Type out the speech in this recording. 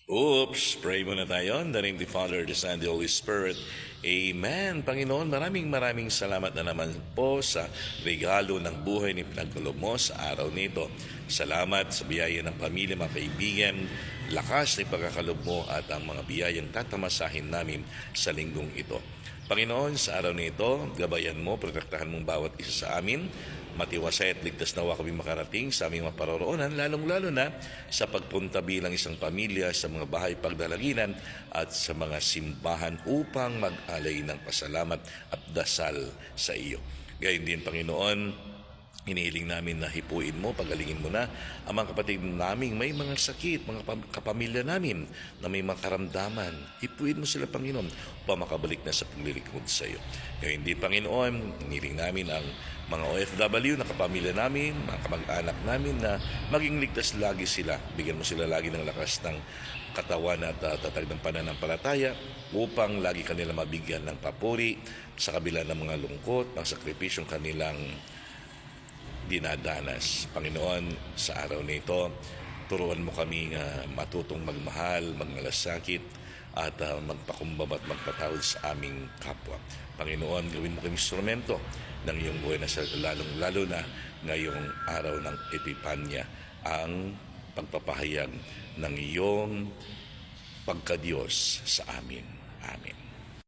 Oops, pray muna tayo. In the name of the Father, the Son, and the Holy Spirit. Amen. Panginoon, maraming salamat na naman po sa regalo ng buhay ni pinagkulob mo sa araw nito. Salamat sa biyaya ng pamilya, mga kaibigan, lakas ng pagkakalob mo at ang mga biyayang tatamasahin namin sa linggong ito. Panginoon, sa araw nito, gabayan mo, protektahan mong bawat isa sa amin, matiwasay at ligtas nawa kami makarating sa aming maparoroonan, lalong-lalo na sa pagpunta bilang isang pamilya sa mga bahay pagdalaginan at sa mga simbahan upang mag-alay ng pasalamat at dasal sa iyo. Gayon din, Panginoon, hinihiling namin na hipuin mo, pagalingin mo na ang mga kapatid naming may mga sakit, mga kapamilya namin na may mga karamdaman. Hipuin mo sila, Panginoon, upang makabalik na sa paglilingkod sa iyo. Ngayon din, Panginoon, hinihiling namin ang mga OFW na kapamilya namin, mga kamag-anak namin na maging ligtas lagi sila. Bigyan mo sila lagi ng lakas ng katawan at tatag ng pananampalataya upang lagi kanila mabigyan ng papuri sa kabila ng mga lungkot, ng sakripisyong kanilang dinadanas. Panginoon, sa araw na ito, turuan mo kami matutong magmahal, magmalasakit, at magpakumbaba at magpatawad sa aming kapwa. Panginoon, gawin mo kami instrumento ng iyong buhay na lalo na ngayong araw ng Epipanya, ang pagpapahayag ng iyong pagka-Diyos sa amin. Amen.